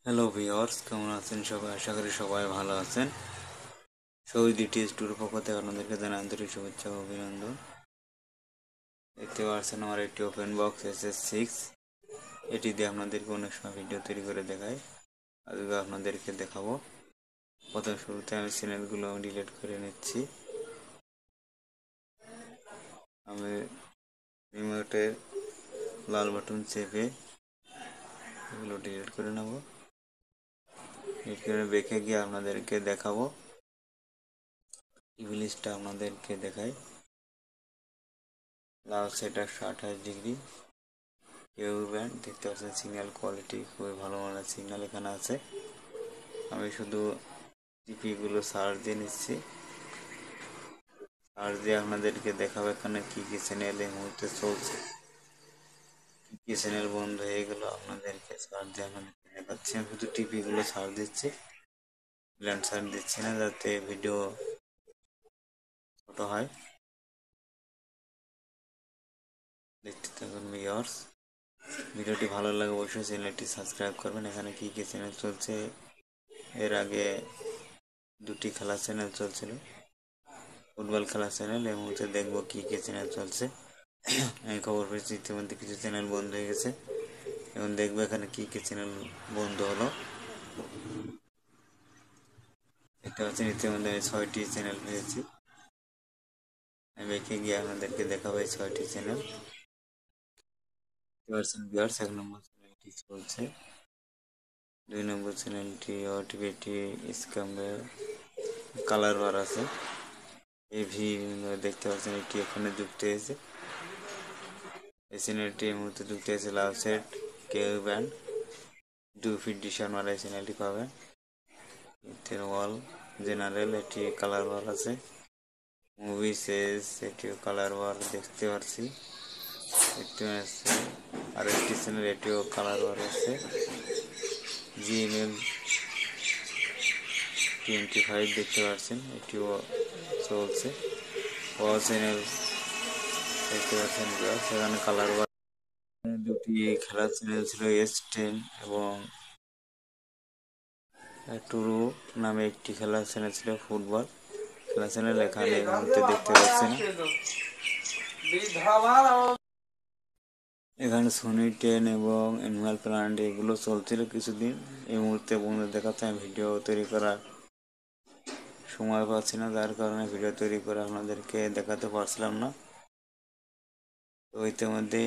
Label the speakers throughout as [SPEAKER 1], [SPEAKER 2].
[SPEAKER 1] Hello viewers, কেমন আছেন সবাই? আশা করি সবাই ভালো আছেন। শহীদ ডিটিএস ট্যুর পক্ষ থেকে আপনাদেরকে জানাই আন্তরিক শুভেচ্ছা ও অভিনন্দন। দেখতে পাচ্ছেন আমার একটি ওপেন বক্স SS6। এটি দিয়ে আপনাদেরকে অনেক সময় ভিডিও তৈরি করে দেখাই। আজকে আপনাদেরকে দেখাবো। প্রথম শুরুতে আমি চ্যানেলগুলো ডিলিট করে নিচ্ছি। আমি রিমোটের লাল বাটন চেপে এগুলো ডিলিট করে নেব। ডিলিট করে বেঁকে গিয়ে আপনাদেরকে দেখাবো। টিভি লিস্টটা আপনাদেরকে দেখাই। লাল সেট 128 ডিগ্রি কেউ ব্যান্ড দেখতে পাচ্ছেন। সিগন্যাল কোয়ালিটি খুবই ভালো মানের সিগন্যাল এখানে আছে। আমি শুধু টিপিগুলো সার্চ দিয়ে নিচ্ছি। সার্চ দিয়ে আপনাদেরকে দেখাবো এখানে কি কি চ্যানেল এই মুহূর্তে চলছে, কি কি চ্যানেল বন্ধ হয়ে গেল আপনাদেরকে সার্চ দিয়ে আপনাদেরকে দেখাচ্ছি। আমি শুধু টিপিগুলো সার্চ দিচ্ছি, ব্ল্যান্ড সার্চ দিচ্ছি না, যাতে ভিডিও ছোট হয়। দেখতে থাকুন ভিউয়ার্স। ভিডিওটি ভালো লাগে অবশ্যই চ্যানেলটি সাবস্ক্রাইব করবেন। এখানে কি কি চ্যানেল চলছে, এর আগে দুটি খেলার চ্যানেল চলছিল, ফুটবল খেলার চ্যানেল। এই মুহূর্তে দেখবো কি কি চ্যানেল চলছে। আমি খবর পেয়েছি ইতিমধ্যে কিছু চ্যানেল বন্ধ হয়ে গেছে। এখন দেখবো এখানে কি কি চ্যানেল বন্ধ হলো। দেখতে পাচ্ছেন ইতিমধ্যে আমি 6টি চ্যানেল পেয়েছি। আমি একে গিয়ে আপনাদেরকে দেখাবো এই 6টি চ্যানেল। ভিউয়ার্স, 1 নম্বর চ্যানেলটি চলছে, 2 নম্বর চ্যানেলটি ওটিভিটি স্ক্যাম্বেল কালার বার আছে। এভি দেখতে পাচ্ছেন এটি এখানে যুক্ত হয়েছে। এই চ্যানেলটি এই মুহূর্তে যুক্ত হয়েছে লাভ সেট কেউ ব্যান্ড 2 ফিট ডিশন ওয়ালা এই চ্যানেলটি পাবেন। ওয়াল জেনারেল এটি কালার বার আছে। মুভি শেষ এটিও কালার বার দেখতে পাচ্ছি। দেখতে পাচ্ছি আর একটি চ্যানেল এটিও কালার বার আছে। জিএমএল 25 দেখতে পাচ্ছেন, এটিও চলছে। ও চ্যানেল দেখতে পাচ্ছেন, সেখানে কালার বার। দুটি খেলার চ্যানেল ছিল S10 এবং টুরু নামে একটি খেলার চ্যানেল ছিল ফুটবল খেলা চ্যানেল। এখানে এই মুহূর্তে দেখতে পাচ্ছেন এখানে সোনি 10 এবং অ্যানিমাল প্ল্যানেট এগুলো চলছিল কিছুদিন। এই মুহূর্তে বন্ধু দেখাচ্ছে, আমি ভিডিও তৈরি করার সময় পাচ্ছি না, যার কারণে ভিডিও তৈরি করে আপনাদেরকে দেখাতে পারছিলাম না। তো ইতিমধ্যে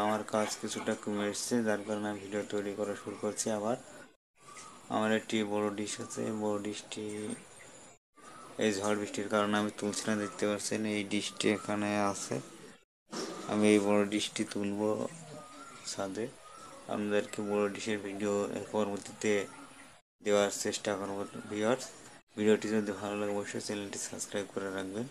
[SPEAKER 1] আমার কাজ কিছুটা কমে এসছে, যার কারণে আমি ভিডিও তৈরি করা শুরু করছি আবার। আমার একটি বড় ডিশ আছে, বড় ডিশটি এই ঝড় বৃষ্টির কারণে আমি তুলছি না, দেখতে পাচ্ছেন এই ডিশটি এখানে আছে। আমি এই বড় ডিশটি তুলবো ছাদে, আপনাদেরকে বড় ডিশের ভিডিও এর পরবর্তীতে দেওয়ার চেষ্টা করবো। ভিউয়ার্স, ভিডিওটি যদি ভালো লাগে অবশ্যই চ্যানেলটি সাবস্ক্রাইব করে রাখবেন।